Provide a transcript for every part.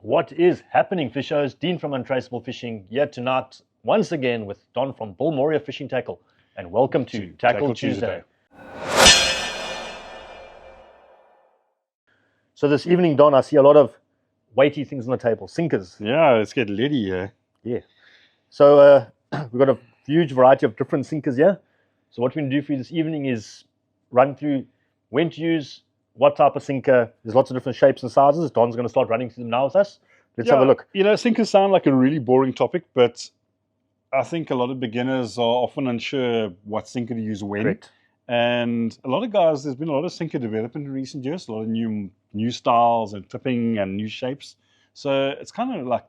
What is happening, fishers? Dean from Untraceable Fishing here tonight, once again with Don from Bull Moria Fishing Tackle, and welcome to Tackle Tuesday. So this evening, Don, I see a lot of weighty things on the table, sinkers. Yeah, let's get litty here. Yeah. So we've got a huge variety of different sinkers here. So what we're going to do for you this evening is run through when to use what type of sinker. There's lots of different shapes and sizes. Don's going to start running through them now with us. Let's have a look. You know, sinkers sound like a really boring topic, but I think a lot of beginners are often unsure what sinker to use when. Correct. And a lot of guys, there's been a lot of sinker development in recent years, a lot of new styles and tipping and new shapes. So it's kind of like,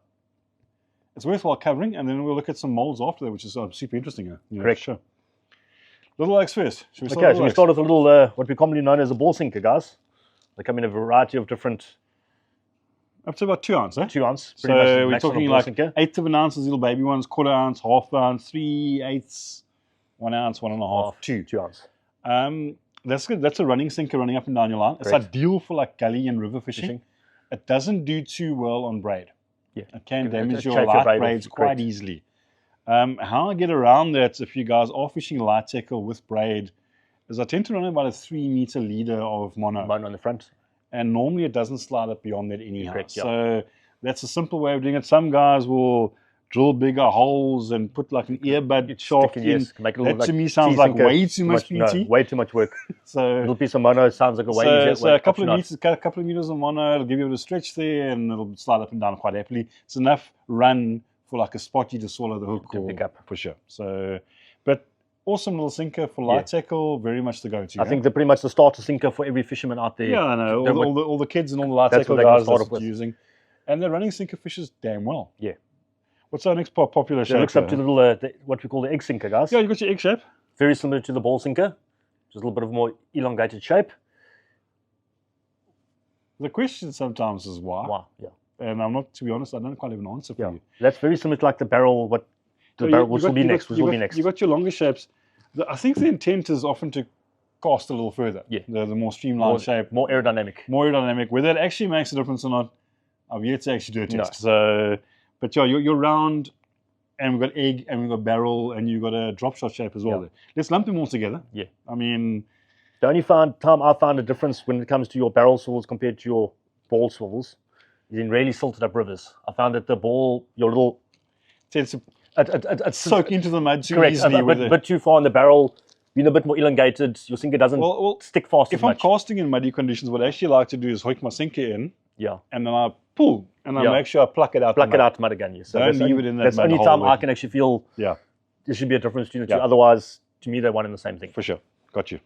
it's worthwhile covering, and then we'll look at some molds after that, which is super interesting. You know, Correct. Sure. Little legs first. We start with a little, what we commonly known as a ball sinker, guys. They come in a variety of different... Up to about 2 ounce, eh? 2 ounce. So we're talking like sinker. 1/8 of an ounce, little baby ones, 1/4 ounce, 1/2 ounce, 3/8, 1 ounce, 1 1/2, 2 ounce. That's good. That's a running sinker running up and down your line. It's ideal for like gully and river fishing. It doesn't do too well on braid. Yeah. It can damage your light braids quite easily. How I get around that, if you guys are fishing light tackle with braid, is I tend to run about a 3 meter leader of mono. Mono on the front. And normally it doesn't slide up beyond that anyhow. Correct, yeah. So that's a simple way of doing it. Some guys will drill bigger holes and put like an earbud shaft in. Yes, make it that to me sounds like way too much PT. No, way too much work. So a little piece of mono sounds like a way easier. So a couple of meters of mono, it'll give you a bit of stretch there, and it'll slide up and down quite happily. It's enough run for like a spotty to swallow the hook or pick up for sure. So, but awesome little sinker for light tackle, very much the go-to. I think they're pretty much the starter sinker for every fisherman out there. Yeah, I know. All the kids and all the light tackle guys are using, and they're running sinker fishes damn well. Yeah. What's our next popular shape? It looks up to the little what we call the egg sinker, guys. Yeah, you got your egg shape. Very similar to the ball sinker, just a little bit of more elongated shape. The question sometimes is why. Why? Yeah. And I'm not, to be honest, I don't quite have an answer for you. That's very similar to like the barrel. What the barrel will be next. You got your longer shapes. I think the intent is often to cast a little further. Yeah. The more streamlined shape. More aerodynamic. More aerodynamic. Whether it actually makes a difference or not, I've yet to actually do a test. No. So, but yeah, you're round, and we've got egg, and we've got barrel, and you've got a drop shot shape as well. There. Let's lump them all together. Yeah. I mean, the only time I found a difference when it comes to your barrel swivels compared to your ball swivels is in really silted up rivers. I found that the ball, your little... tends to soak into the mud too easily. A bit too far in the barrel, being a bit more elongated, your sinker doesn't stick fast as much. If I'm casting in muddy conditions, what I actually like to do is hook my sinker in, and then I pull, and I make sure I pluck it out. Pluck it out the mud again. So don't leave it in that mud. That's the only time I can actually feel there should be a difference between the two. Otherwise, to me, they're one and the same thing. For sure. Got you.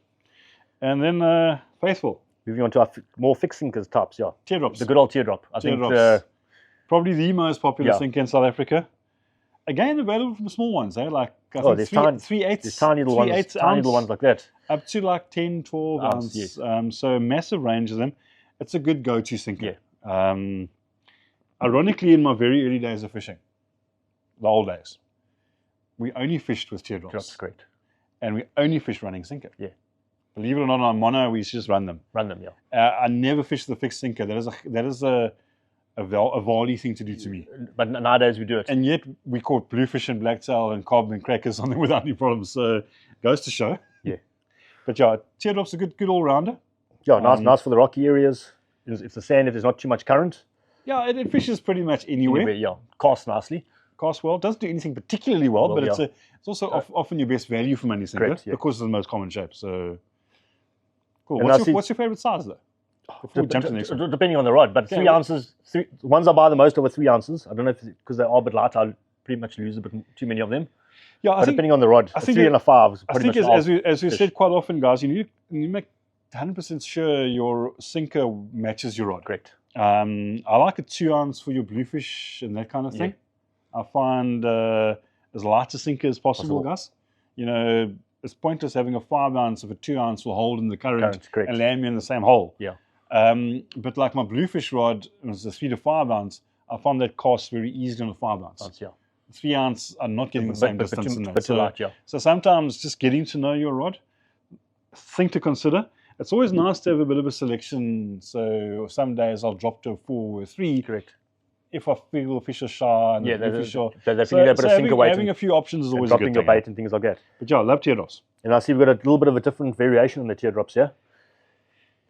And then Faithful. Moving on to our more fixed sinkers types, Teardrops. The good old teardrop. I think probably the most popular sinker in South Africa. Again, available from small ones, like I think there's 3/8, there's tiny little ones like that. Up to like 10, 12 ounce. Yes. So a massive range of them. It's a good go-to sinker. Yeah. Ironically, in my very early days of fishing, the old days, we only fished with teardrops. That's great. And we only fished running sinker. Yeah. Believe it or not, on mono, we used to just run them. I never fished the fixed sinker. That is a volley thing to do to me. But nowadays we do it. And yet we caught bluefish and blacktail and carp and crackers on them without any problems. So goes to show. Yeah. But yeah, teardrop's a good all-rounder. Yeah, nice for the rocky areas. If the sand, if there's not too much current. Yeah, it fishes pretty much anywhere. Casts nicely. Casts well. Doesn't do anything particularly well, but it's also often your best value for money sinker because it's the most common shape. So cool. What's your favorite size though? Before we jump to the next one. Depending on the rod, but 3 ounces. The ones I buy the most over 3 ounces. I don't know if because they are a bit light, I pretty much lose a bit too many of them. Yeah, but depending on the rod, I think 3 and a 5 is pretty much. I think as we said quite often, guys, you make 100% sure your sinker matches your rod. Correct. I like a 2 ounce for your bluefish and that kind of thing. I find as light a sinker as possible, guys. You know, it's pointless having a 5 ounce if a 2 ounce will hold in the current and land me in the same hole. Yeah. But like my bluefish rod, it was a 3 to 5 ounce. I found that casts very easily on a 5 ounce. 3 ounce, I'm not getting the same distance in that. So sometimes just getting to know your rod, thing to consider. It's always nice to have a bit of a selection. So some days I'll drop to a 4 or 3. Correct. if I feel the fish are shy and Yeah, the fish are... they're feeling a bit of sinker weight. Having a few options is always a dropping good your bait and things like that. But yeah, I love teardrops. And I see we've got a little bit of a different variation in the teardrops here.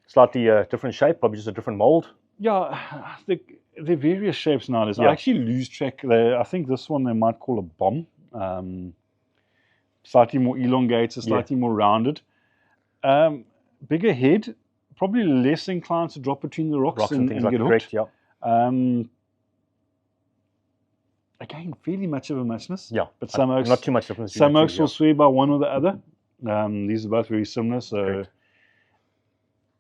Slightly different shape, probably just a different mold. Yeah, they're various shapes nowadays. Yeah. I actually lose track. I think this one they might call a bomb. Slightly more elongated, slightly more rounded. Bigger head, probably less inclined to drop between the rocks and things get hooked. Correct, yeah. Again, fairly much of a muchness. Yeah, but some oaks, not too much difference. Some oaks will swear by one or the other. These are both very similar. So, correct.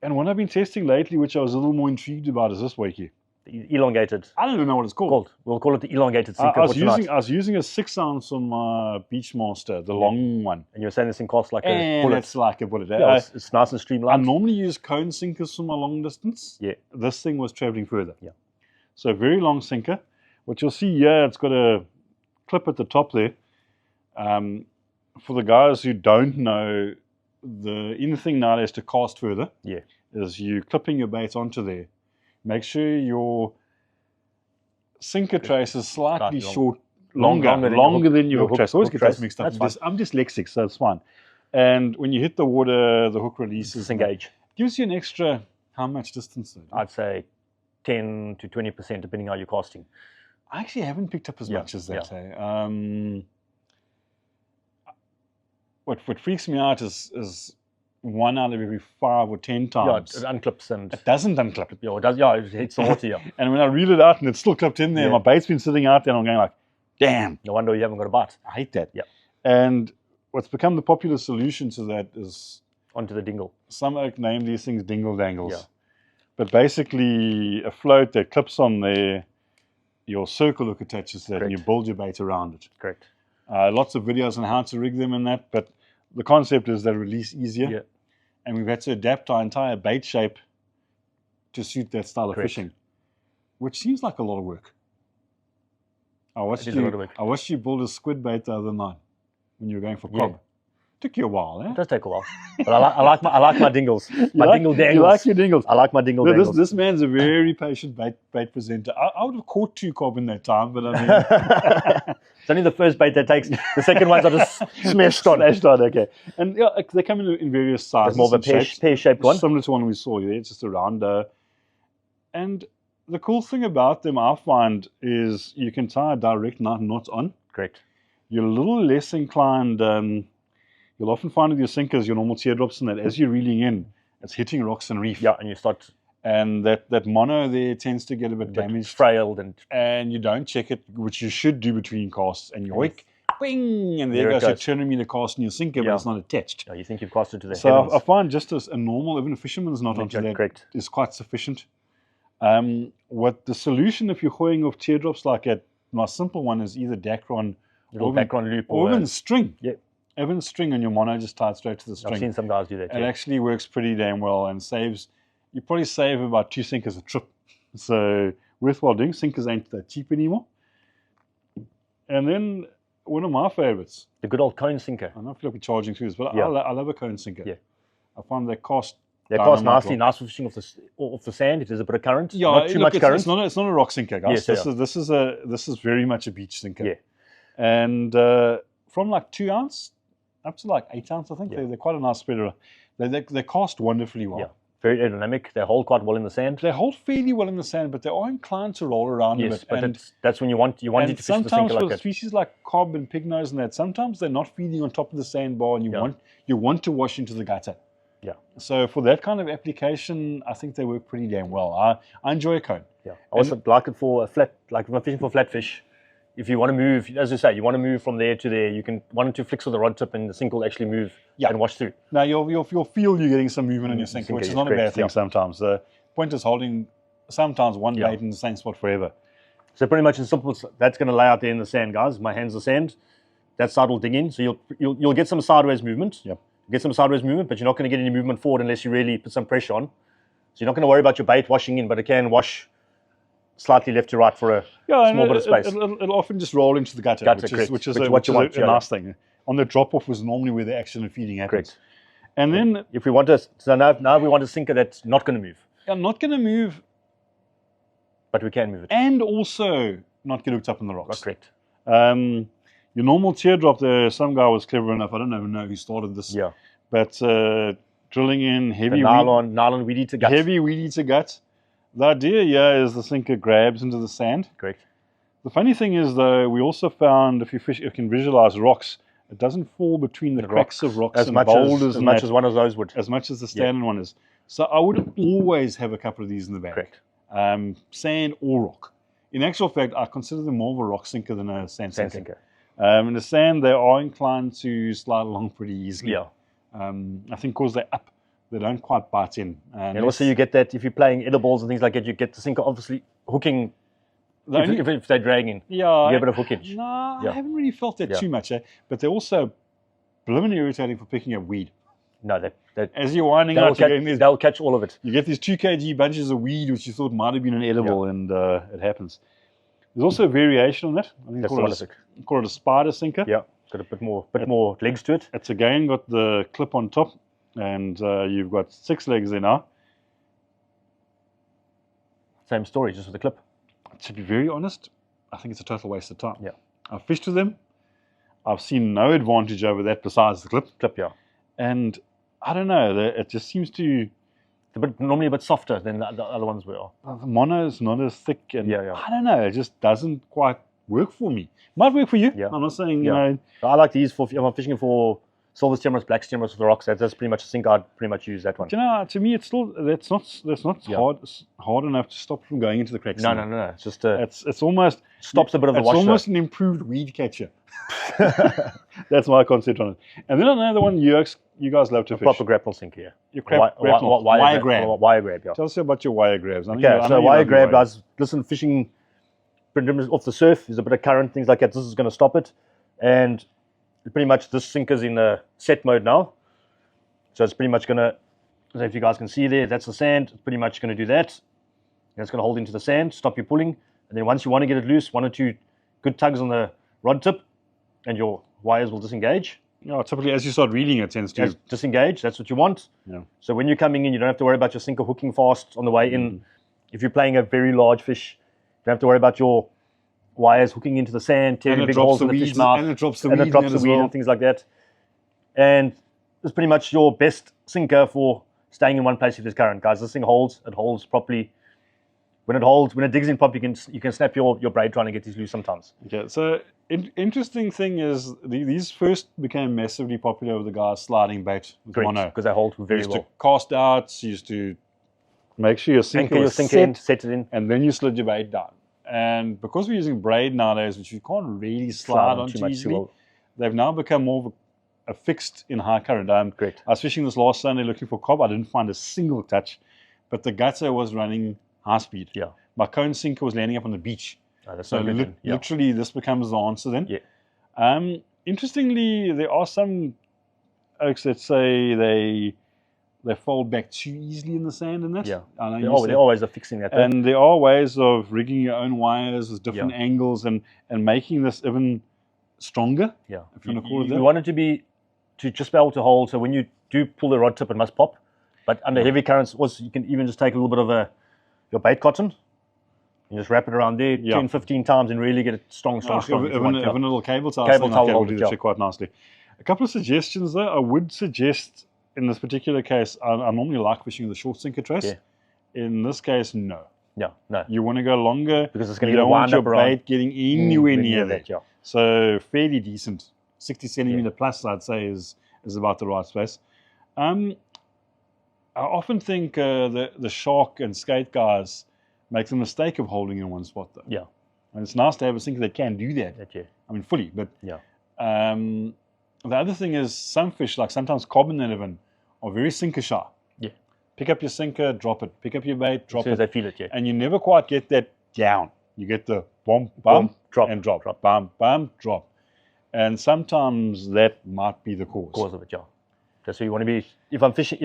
And one I've been testing lately, which I was a little more intrigued about, is this wakey. The elongated. I don't even know what it's called. We'll call it the elongated sinker I was using a 6 ounce on my Beachmaster, the long one. And you're saying this thing costs like a bullet. It's like a bullet. Yeah, it's nice and streamlined. I normally use cone sinkers for my long distance. Yeah. This thing was traveling further. Yeah. So very long sinker. What you'll see here, it's got a clip at the top there. For the guys who don't know, the in thing nowadays to cast further is you clipping your bait onto there. Make sure your sinker trace is slightly longer than your hook trace. I always get those mixed up. I'm dyslexic, so it's fine. And when you hit the water, the hook releases. Disengage. Gives you an extra, how much distance? I'd say 10 to 20%, depending on how you're casting. I actually haven't picked up as much as that. What freaks me out is 1 out of every 5 or 10 times. Yeah, it unclips and it doesn't unclip. Yeah, it does. Yeah, it hits the water. Yeah. And when I reel it out and it's still clipped in there, my bait's been sitting out there, and I'm going like, damn. No wonder you haven't got a bite. I hate that. Yeah. And what's become the popular solution to that is onto the dingle. Some oak name these things dingle dangles. Yeah. But basically, a float that clips on there, your circle hook attaches to that, and you build your bait around it. Correct. Lots of videos on how to rig them and that, but the concept is they release easier. Yeah. And we've had to adapt our entire bait shape to suit that style of fishing, which seems like a lot of work. I watched you build a squid bait the other night when you were going for cob. Took you a while, eh? It does take a while. But I like my dingles. Dingle dangles. You like your dingles. I like my dingle dangles. This man's a very patient bait presenter. I would have caught 2 cob in that time, but I mean... It's only the first bait that takes. The second ones are just smashed on. Okay. And yeah, they come in various sizes. It's more of a pear-shaped one. Similar to one we saw there. It's just a round. And the cool thing about them, I find, is you can tie a direct knot on. Correct. You're a little less inclined... you'll often find with your sinkers, your normal teardrops, and that as you're reeling in, it's hitting rocks and reef. Yeah, and you start... And that mono there tends to get a bit damaged. Frailed. And you don't check it, which you should do between casts. And you hoik, bing, and there goes your 200-meter cast in your sinker, but it's not attached. Yeah, you think you've casted to the So heavens. I find just a normal, even a fisherman's knot onto that is quite sufficient. What the solution, if you're hoying off teardrops like that, my simple one is either Dacron loop or even string. Yeah. Even string on your mono, just tied straight to the string. I've seen some guys do that. It actually works pretty damn well and you probably save about 2 sinkers a trip. So worthwhile doing. Sinkers ain't that cheap anymore. And then one of my favorites. The good old cone sinker. I don't feel like we're charging through this, but I love a cone sinker. Yeah. I find they cast nicely, nice for fishing off the sand if there's a bit of current. Yeah, not too much current. It's not a rock sinker, guys. Yes, this is very much a beach sinker. Yeah. And from like 2 ounce up to like 8 ounce, I think. They're quite a nice spreader. They cast wonderfully well. Yeah. Very aerodynamic. They hold quite well in the sand. They hold fairly well in the sand, but they are inclined to roll around a bit. But that's when you want you to fish the sinker like that. Sometimes for species like cob and pignose and that, sometimes they're not feeding on top of the sandbar, and you want to wash into the gutter. Yeah. So for that kind of application, I think they work pretty damn well. I enjoy a cone. Yeah. I also like it for a flat, like if I'm fishing for flatfish. If you want to move, as you say, you want to move from there to there, you can 1 or 2 flicks with the rod tip and the sink will actually move and wash through. Now you'll feel you're getting some movement on your sinker, which is not a bad thing sometimes. The point is holding sometimes one bait in the same spot forever. So pretty much in simple, that's going to lay out there in the sand, guys. My hands are sand. That side will dig in, so you'll get some sideways movement. Yep. Get some sideways movement, but you're not going to get any movement forward unless you really put some pressure on. So you're not going to worry about your bait washing in, but it can wash slightly left to right for a small bit of space. It'll often just roll into the gutter, which is a nice thing. On the drop-off was normally where the action and feeding happens. Correct. And then... if we want now we want a sinker that's not going to move. Yeah, not going to move. But we can move it. And also not get hooked up in the rocks. Correct. Your normal teardrop, some guy was clever enough, I don't even know who started this. Yeah. But drilling in heavy nylon weed eater gut. Heavy weed eater gut. The idea here is the sinker grabs into the sand. Correct. The funny thing is, though, we also found if you can visualize rocks, it doesn't fall between the cracks of rocks and boulders as much as one of those would. As much as the standard one is. So I would always have a couple of these in the bag. Correct. Sand or rock. In actual fact, I consider them more of a rock sinker than a sand sinker. In the sand, they are inclined to slide along pretty easily. Yeah. I think because they're up, they don't quite bite in. And also you get that if you're playing edibles and things like that, you get the sinker obviously hooking if they're dragging. Yeah. You get a bit of hookage. No, I haven't really felt that too much. But they're also blooming irritating for picking up weed. No, as you're winding out, they'll catch all of it. You get these 2 kg bunches of weed which you thought might have been an edible, and it happens. There's also a variation on that. I think call it a spider sinker. Yeah, got a bit more legs to it. It's again got the clip on top, and you've got 6 legs there now. Same story, just with the clip. To be very honest, I think it's a total waste of time. Yeah, I've fished with them. I've seen no advantage over that besides the clip. Yeah. And I don't know, it just seems to... normally a bit softer than the other ones were. The mono is not as thick, and yeah. I don't know, it just doesn't quite work for me. Might work for you. Yeah. I'm not saying, you know... I like these if I'm fishing for silver stemras, black stemras with the rocks. That's pretty much a sink. I'd pretty much use that one. Do you know, to me, it's still that's not hard enough to stop from going into the cracks. No. It's just it's almost stops a bit of the wash. It's almost an improved weed catcher. That's my concept on it. And then another one you guys love to fish. Proper grapple sink here. Your wire grab. Wire grab. Yeah. Tell us about your wire grabs. So wire grab, guys. Listen, fishing off the surf. There's a bit of current, things like that. This is going to stop it, and pretty much this sinker's in a set mode now. So it's pretty much going to, if you guys can see there, that's the sand. It's pretty much going to do that. And it's going to hold into the sand, stop you pulling. And then once you want to get it loose, 1 or 2 good tugs on the rod tip, and your wires will disengage. Yeah, typically as you start reeling, it tends to disengage. That's what you want. Yeah. So when you're coming in, you don't have to worry about your sinker hooking fast on the way in. If you're playing a very large fish, you don't have to worry about your wires hooking into the sand, tearing big holes in the fish mouth, and it drops the weed and things like that. And it's pretty much your best sinker for staying in one place if there's current, guys. This thing holds. It holds properly. When it digs in properly, you can snap your braid trying to get these loose sometimes. Okay, so interesting thing is these first became massively popular with the guys sliding bait with mono. Because they hold very well. Used to cast outs, used to make sure your sinker was set it in, and then you slid your bait down. And because we're using braid nowadays, which you can't really slide on too easily, they've now become more of a fixed in high current. Correct. I was fishing this last Sunday looking for cob. I didn't find a single touch, but the gutter was running high speed. Yeah. My cone sinker was landing up on the beach. So literally this becomes the answer then. Yeah. Interestingly, there are some oaks that say they fold back too easily in the sand and that. Yeah. I know they always are fixing that. And there are ways of rigging your own wires with different angles and making this even stronger. Yeah. If you want to call it that. You want it to just be able to hold. So when you do pull the rod tip, it must pop. But under heavy currents, also you can even just take a little bit of your bait cotton. You just wrap it around there 10, 15 times and really get it strong. Even a little cable towel will do the trick quite nicely. A couple of suggestions though. I would suggest in this particular case, I normally like fishing with a short sinker trace. Yeah. In this case, no. No. You want to go longer because it's going to get wound up your bait getting anywhere near that. Yeah. So fairly decent. 60 centimeter plus, I'd say, is about the right space. I often think the shark and skate guys make the mistake of holding in one spot though. Yeah. And it's nice to have a sinker that can do that. I mean, fully, but the other thing is some fish, like sometimes cob and eleven, are very sinker shy. Yeah. Pick up your sinker, drop it. Pick up your bait, drop it. As soon as they feel it, And you never quite get that down. You get the bump, bump, drop, and drop, bump, bump, drop. And sometimes that might be the cause. Cause of it, yeah. So you want to be, if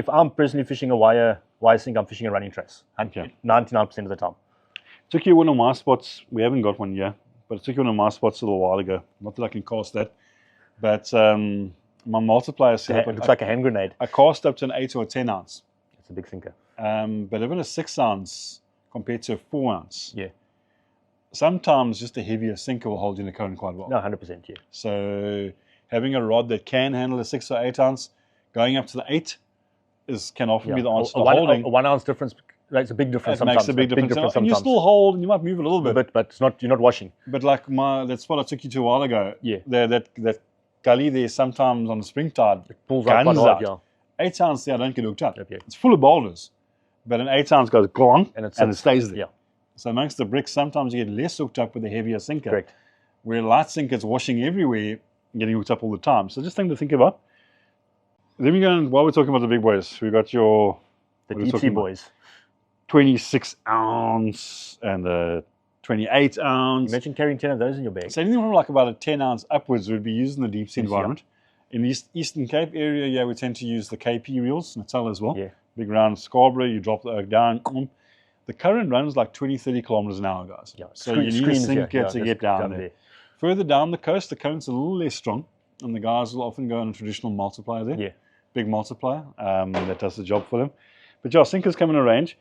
I'm personally fishing a wire sink, I'm fishing a running trace. 99% of the time. Took you one of my spots. We haven't got one yet, but I took you one of my spots a little while ago. Not that I can cast that. But my multiplier setup, it looks like a hand grenade. I cast up to an 8 or a 10 ounce. It's a big sinker. But even a 6 ounce compared to a 4 ounce. Yeah. Sometimes just a heavier sinker will hold you in the current quite well. No, 100%, yeah. So having a rod that can handle a 6 or 8 ounce, going up to the 8 can often be the answer to holding. A 1 ounce difference makes a big difference sometimes. Makes a big difference. And you still hold and you might move a little bit. But it's not, you're not washing. But like that spot I took you to a while ago, yeah. that gully there sometimes on the spring tide, it pulls out quite hard, yeah. 8 ounce there, I don't get hooked up. Yep, yeah. It's full of boulders. But an 8 ounce goes glong and it stays there. Yeah. So amongst the bricks, sometimes you get less hooked up with a heavier sinker. Correct. Where a light sinker is washing everywhere, getting hooked up all the time. So just something to think about. Then we go on, while we're talking about the big boys, we got the deep sea boys. 26 ounce and the 28 ounce. Imagine carrying 10 of those in your bag. So anything from like about a 10 ounce upwards would be used in the deep sea environment. Yeah. In the Eastern Cape area, yeah, we tend to use the KP reels, Natal as well. Yeah. Big round Scarborough, you drop the oak down. The current runs like 20, 30 kilometers an hour, guys. Yeah. So you need a sinker to get down there. Further down the coast, the current's a little less strong, and the guys will often go on a traditional multiplier there. Yeah. Big multiplier that does the job for them. But yeah, sinkers come in a range.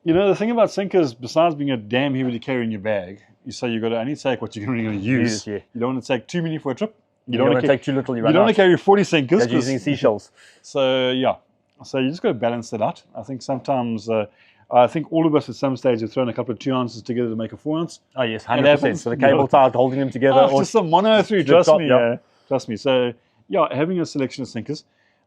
You know, the thing about sinkers, besides being a damn heavy to carry in your bag, you say you've got to only take what you're really going to use. Yeah. You don't want to take too many for a trip. You don't want to take too little. You don't want to carry 40 sinkers. You're using seashells. So yeah, so you just got to balance that out. I think sometimes, I think all of us at some stage have thrown a couple of 2 ounces together to make a 4 ounce. Oh yes, 100%. So the cable tie holding them together. Or just some mono 3. Trust me. So yeah, having a selection of sinkers.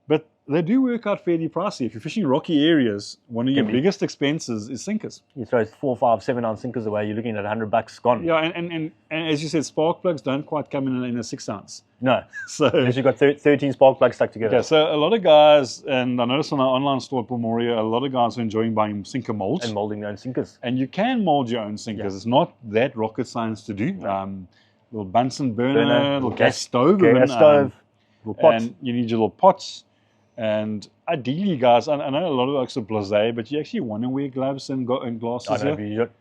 But they do work out fairly pricey. If you're fishing rocky areas, one of your biggest expenses is sinkers. You throw 4, 5, 7 ounce sinkers away, you're looking at $100 gone. Yeah, and as you said, spark plugs don't quite come in a 6 ounce. No. So unless you've got 13 spark plugs stuck together. Okay, so a lot of guys, and I noticed on our online store at Pulmoria, a lot of guys are enjoying buying sinker molds. And molding their own sinkers. And you can mold your own sinkers. Yeah. It's not that rocket science to do. Little Bunsen burner, little gas stove. Little pots. And you need your little pots. And ideally, guys, I know a lot of us are blasé, but you actually want to wear gloves and glasses.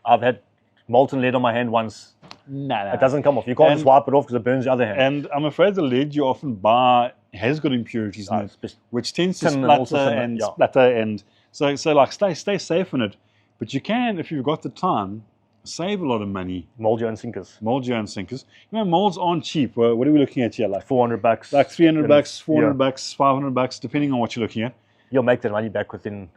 I've had molten lead on my hand once. No. It doesn't come off. You can't just wipe it off because it burns your other hand. And I'm afraid the lead you often buy has got impurities in it, which tends to splatter and so like stay safe in it. But you can, if you've got the time, save a lot of money. Mold your own sinkers. You know, molds aren't cheap. What are we looking at here? Like $400. Like $300, $400, $500, depending on what you're looking at. You'll make that money back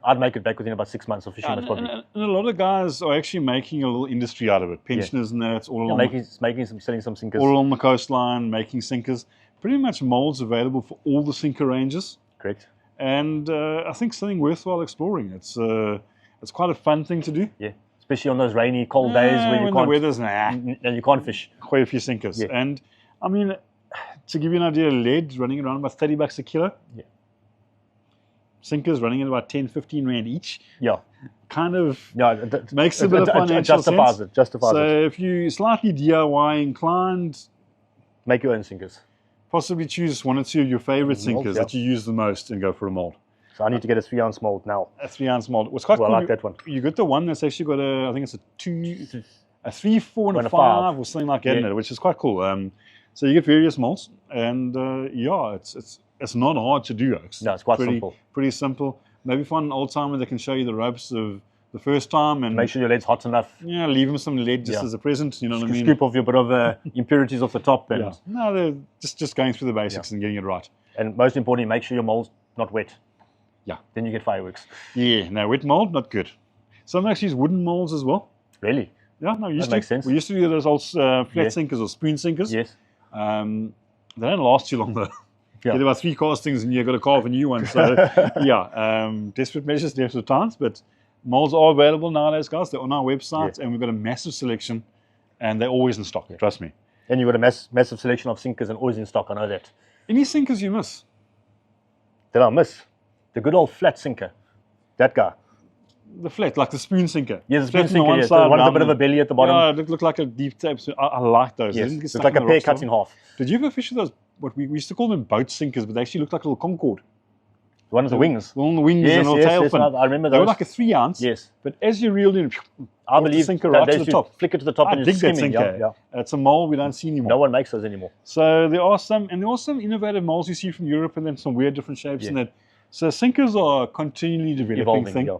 I'd make it back within about 6 months of fishing. And a lot of guys are actually making a little industry out of it. Pensioners and that, all along. Selling some sinkers. All along the coastline, making sinkers. Pretty much molds available for all the sinker ranges. Correct. And I think something worthwhile exploring. It's quite a fun thing to do. Yeah. Especially on those rainy, cold days when the weather's and you can't fish. Quite a few sinkers. Yeah. And I mean, to give you an idea, lead running around about $30 a kilo. Yeah. Sinkers running at about 10, 15 rand each. Yeah. Kind of makes a bit of financial sense. Justifies it. So if you're slightly DIY inclined, make your own sinkers. Possibly choose 1 or 2 of your favorite sinkers that you use the most and go for a mold. So I need to get a 3 ounce mold now. A 3 ounce mold. What's quite cool, I like that one. You got the one that's actually got I think it's a 3, 4, and a 5 or something like that in it, which is quite cool. So you get various molds, and it's not hard to do. No, it's quite simple. Pretty simple. Maybe find an old timer that can show you the ropes of the first time, and make sure your lead's hot enough. Yeah, leave them some lead just as a present. You know what I mean? Scoop off your bit of impurities off the top, and no, they're just going through the basics and getting it right. And most importantly, make sure your mold's not wet. Yeah. Then you get fireworks. Yeah, no, wet mold, not good. Some actually use wooden molds as well. Really? Yeah, no, that makes sense. We used to do those old flat sinkers or spoon sinkers. Yes. They don't last too long though. Yeah. Get about 3 castings and you've got to carve a new one. So desperate measures, desperate times. But molds are available nowadays, guys. They're on our website and we've got a massive selection and they're always in stock, trust me. And you've got a massive selection of sinkers and always in stock, I know that. Any sinkers you miss? That I miss? The good old flat sinker. That guy. The flat, like the spoon sinker. Yeah, the spoon sinker, the one with a bit of a belly at the bottom. Yeah, it looked like a deep tape. I like those. Yes, it's like a pear cut in half. Did you ever fish with those, what we used to call them boat sinkers, but they actually looked like a little Concorde? One of the wings. One of the wings and a little tail fin. I remember those. They were like a 3 ounce. Yes. But as you reeled in, I believe the sinker right to the top. Flick it to the top and dig that skimming. sinker. Yeah. It's a mold we don't see anymore. No one makes those anymore. So there are some innovative molds you see from Europe, and then some weird different shapes and that. So sinkers are continually developing thing.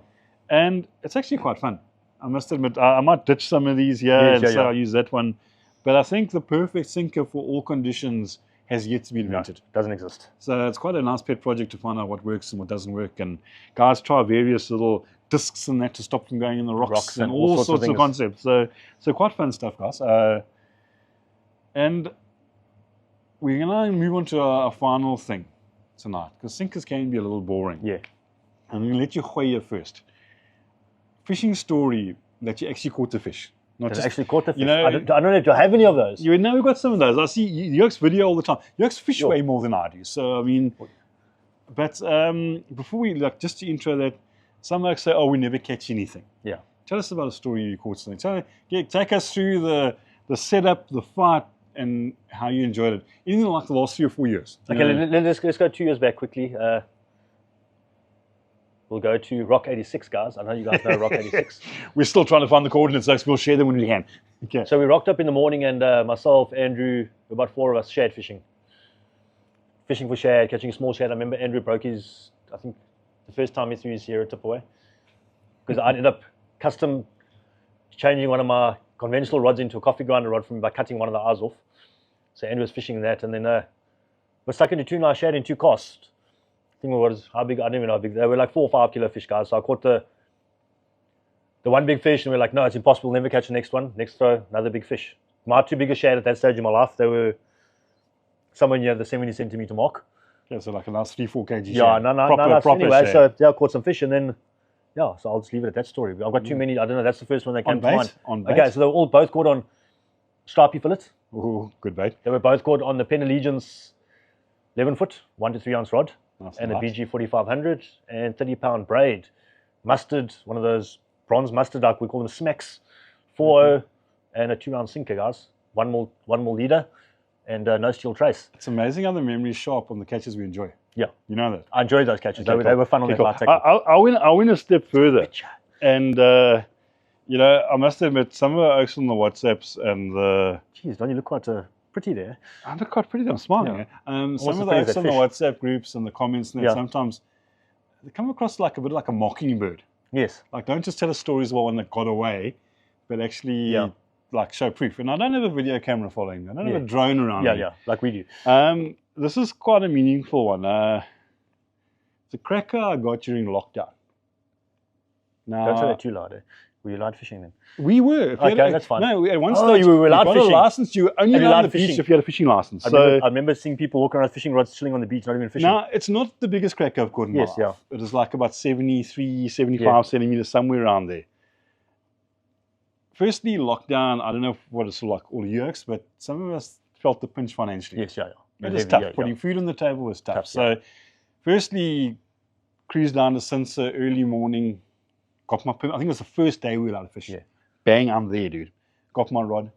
And it's actually quite fun. I must admit, I might ditch some of these here Yes, and say I'll use that one. But I think the perfect sinker for all conditions has yet to be invented. No, doesn't exist. So it's quite a nice pet project to find out what works and what doesn't work. And guys try various little discs and that to stop them going in the rocks and all sorts of concepts. So quite fun stuff, guys. And we're going to move on to our final thing tonight, because sinkers can be a little boring. Yeah. I'm going to let you hoya first. Fishing story that you actually caught the fish. Not just actually caught the fish. You know, I don't know if I have any of those. You know, we've got some of those. I see Yoke's video all the time. Yoke's fish way more than I do. So I mean, but before we just to intro that, some folks say, "Oh, we never catch anything." Yeah. Tell us about a story you caught something. Take us through the setup, the fight, and how you enjoyed it. Anything like the last 3 or 4 years. Okay, let's go 2 years back quickly. We'll go to Rock 86, guys. I know you guys know Rock 86. We're still trying to find the coordinates, so we'll share them when we can. Okay. So we rocked up in the morning, and myself, Andrew, about 4 of us, shad fishing. Fishing for shad, catching a small shad. I remember Andrew broke his, I think, the first time he threw his hero tip away. Because I ended up custom changing one of my conventional rods into a coffee grinder rod by cutting one of the eyes off. So Andrew was fishing that, and then we're stuck into 2 nice shad in 2 casts. I think it was, how big, I don't even know how big, they were like 4 or 5 kilo fish, guys. So I caught the one big fish, and we're like, no, it's impossible, we'll never catch the next one. Next throw, another big fish. My 2 biggest shad at that stage in my life, they were somewhere near the 70 centimeter mark. Yeah, so like a nice 3-4 kg shad. Yeah, no. Anyway, so I caught some fish, and then, so I'll just leave it at that story. I've got too many, I don't know, that's the first one that came to mind. On bait? Okay, so they were both caught on stripey fillet. Ooh, good bait. They were both caught on the Penn Allegiance 11 foot, 1 to 3 ounce rod. That's and nice. a BG 4500 and 30-pound braid. Mustard, one of those bronze mustard, like we call them smacks, 4.0, and a 2-ounce sinker, guys. One more leader, and no steel trace. It's amazing how the memory is sharp on the catches we enjoy. Yeah. You know that? I enjoyed those catches. Okay, they were fun on that light tackle. I went a step further. And, you know, I must admit, some of the oaks on the WhatsApps and the... Jeez, don't you look quite pretty there? I look quite pretty. I'm smiling. Yeah. Some of the oaks on the WhatsApp groups and the comments and sometimes they come across like a bit like a mockingbird. Yes. Like, don't just tell us stories about one that got away, but actually like show proof. And I don't have a video camera following me. I don't have a drone around me. Yeah, like we do. This is quite a meaningful one. It's a cracker I got during lockdown. Now, don't say that too loud. Eh? Were you allowed fishing then? We were. Okay, that's fine. No, at one stage, you were allowed fishing. You got a license. You were only allowed the beach if you had a fishing license. I remember seeing people walking around with fishing rods, chilling on the beach, not even fishing. Now, it's not the biggest cracker I've caught in my life. It is like about 73, 75 centimeters, somewhere around there. Firstly, lockdown, I don't know what it's like all years, but some of us felt the pinch financially. Yes, It was tough. Putting food on the table was tough. So, firstly, cruised down to Sinsa early morning, got my permit. I think it was the first day we were allowed to fish. Yeah. Bang, I'm there, dude. Got my rod.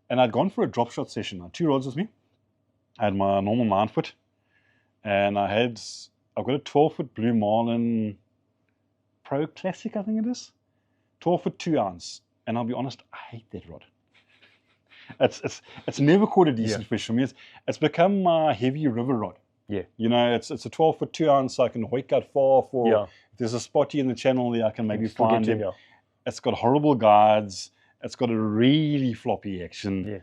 And I'd gone for a drop shot session. I had 2 rods with me. I had my normal 9-foot. And I've got a 12-foot Blue Marlin Pro Classic, I think it is. 12-foot 2-ounce. And I'll be honest, I hate that rod. It's never caught a decent fish for me. It's become my heavy river rod. Yeah. You know, it's a 12-foot 2-ounce, so I can hoik out far for... If there's a spotty in the channel there, I can maybe find him. It's got horrible guides. It's got a really floppy action. Yeah.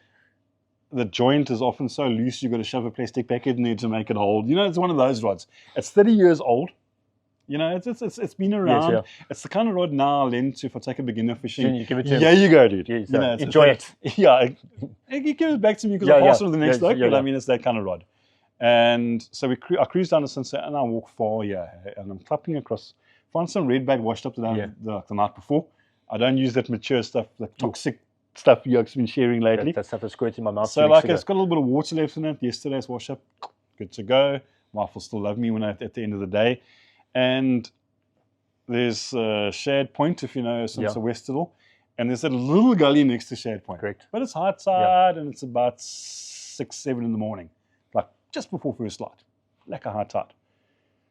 The joint is often so loose, you've got to shove a plastic packet in there to make it hold. You know, it's one of those rods. It's 30 years old. You know, it's been around. Yes, it's the kind of rod now I'll lend to if I take a beginner fishing. You give it to him. Yeah, you go, dude. Yes, you know, enjoy it. Yeah. You give it back to me because I pass it to the next bloke, but I mean, it's that kind of rod. And so I cruised down to Sunset and I walk far, and I'm clapping across. Found some redback washed up the night before. I don't use that mature stuff, the toxic stuff you've been sharing lately. That stuff is squirting in my mouth. So like it's got a little bit of water left in it. Yesterday's wash up, good to go. Wife will still love me at the end of the day. And there's Shad Point, if you know, since the Westall. And there's a little gully next to Shad Point. Correct. But it's high tide and it's about 6, 7 in the morning. Like just before first light. Like a high tide.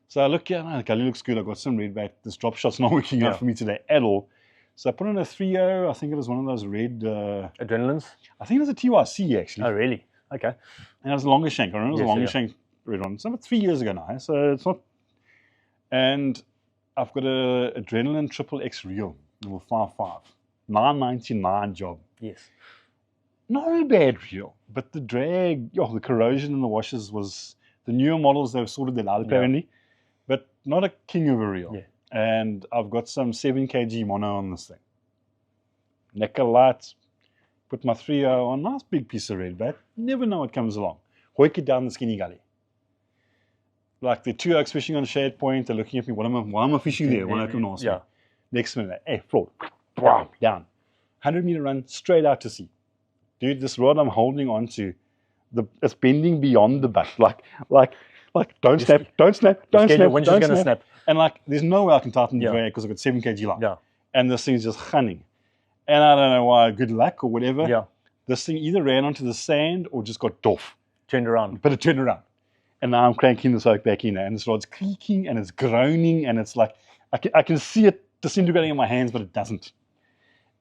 So I look here, the gully looks good. I've got some redback. This drop shot's not working out for me today at all. So I put on a 3.0. I think it was one of those red... Adrenalines? I think it was a TYC, actually. Oh, really? Okay. And it was a longer shank. I remember it was a longer shank red one. It's about 3 years ago now, so it's not... And I've got a Adrenaline Triple X reel, number 5.5. $9.99 job. Yes. Not a bad reel, but the drag, the corrosion in the washers was, the newer models, they've sorted that out apparently, but not a king of a reel. Yeah. And I've got some 7 kg mono on this thing. Nickel lights, put my 3.0 on, nice big piece of red bat. Never know what comes along. Hoik it down the skinny gully. Like the 2 oaks fishing on a Shad point, they're looking at me, why am I fishing there? One oak and ask me. Next minute, hey, float, down. 100-meter run straight out to sea. Dude, this rod I'm holding on to, it's bending beyond the butt. Like, don't snap. When's just going to snap? And like, there's no way I can tighten the drag because I've got 7 kg line. Yeah. And this thing's just hunning. And I don't know why, good luck or whatever. Yeah. This thing either ran onto the sand or just got doff. Turned around. But it turned around. And now I'm cranking this oak back in, and this rod's creaking and it's groaning, and it's like, I can see it disintegrating in my hands, but it doesn't.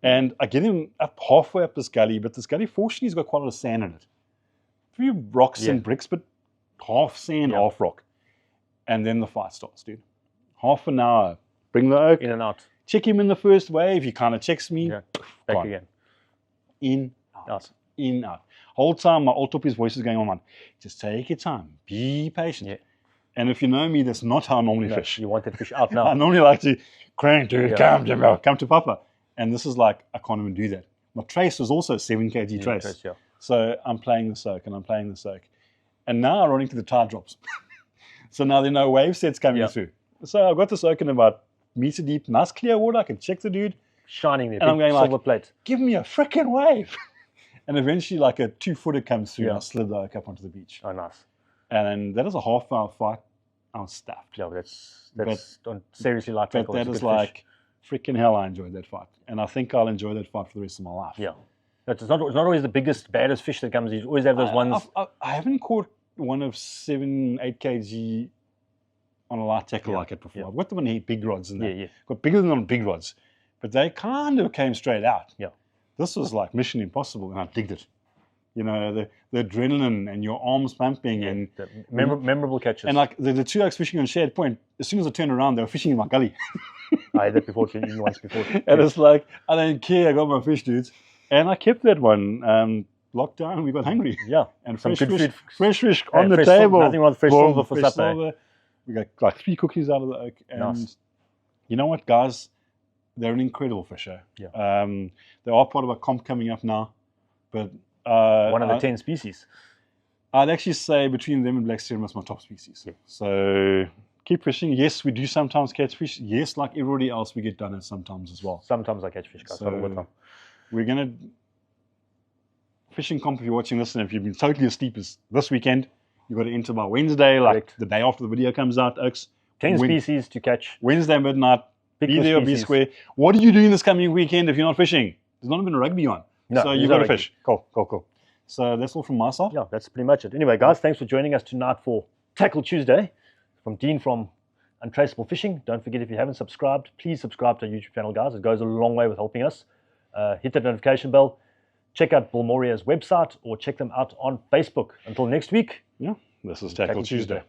And I get him up halfway up this gully, but this gully, fortunately, has got quite a lot of sand in it. A few rocks and bricks, but half sand, half rock. And then the fight starts, dude. Half an hour, bring the oak. In and out. Check him in the first wave, he kind of checks me. Yeah. Back again. In, out. In, out. Whole time, my old toppy's voice is going on, man. Just take your time. Be patient. Yeah. And if you know me, that's not how I normally fish. You want that fish out now. I normally like to crank, dude, come to Papa. And this is like, I can't even do that. My trace was also 7 kg trace. So I'm playing the soak and I'm playing the soak. And now I'm running to the Teardrops. So now there are no wave sets coming through. So I've got the soak in about meter deep, nice clear water. I can check the dude. Shining there, and I'm going silver like, plate. Give me a freaking wave. And eventually like a 2-footer comes through and I slid the oak up onto the beach. Oh, nice. And that is a half-hour fight. I was stuffed. Yeah, that's seriously like that. But that is like, freaking hell, I enjoyed that fight. And I think I'll enjoy that fight for the rest of my life. Yeah. It's not always the biggest, baddest fish that comes. You always have those ones. I haven't caught one of 7, 8 kg on a light tackle like it before. I've got them on big rods and that. Got bigger than on big rods. But they kind of came straight out. Yeah. This was like Mission Impossible, and I digged it. You know, the adrenaline and your arms pumping and the memorable catches. And like the 2 oaks fishing on Shad Point, as soon as I turned around, they were fishing in my gully. I had that before, even once before. And it's like, I don't care, I got my fish, dudes. And I kept that one. Lockdown, we got hungry. Yeah. And fresh fish on the table. Nothing wrong with fresh silver for supper. We got like 3 cookies out of the oak. And you know what, guys? They're an incredible fisher. Yeah. They are part of a comp coming up now. But one of the 10 species. I'd actually say between them and black serum is my top species. Yeah. So keep fishing. Yes, we do sometimes catch fish. Yes, like everybody else, we get done it sometimes as well. Sometimes I catch fish, guys. So we're going to... Fishing comp, if you're watching this, and if you've been totally asleep, is this weekend. You've got to enter by Wednesday, like the day after the video comes out, Oaks. 10 species to catch. Wednesday midnight. Be there or be square. What are you doing this coming weekend if you're not fishing? There's not even a rugby on. No, so you've got to fish. Cool. So that's all from my side. Yeah, that's pretty much it. Anyway, guys, thanks for joining us tonight for Tackle Tuesday. From Dean from Untraceable Fishing. Don't forget, if you haven't subscribed, please subscribe to our YouTube channel, guys. It goes a long way with helping us. Hit that notification bell. Check out Bill Moria's website or check them out on Facebook. Until next week. Yeah, this is Tackle Tuesday.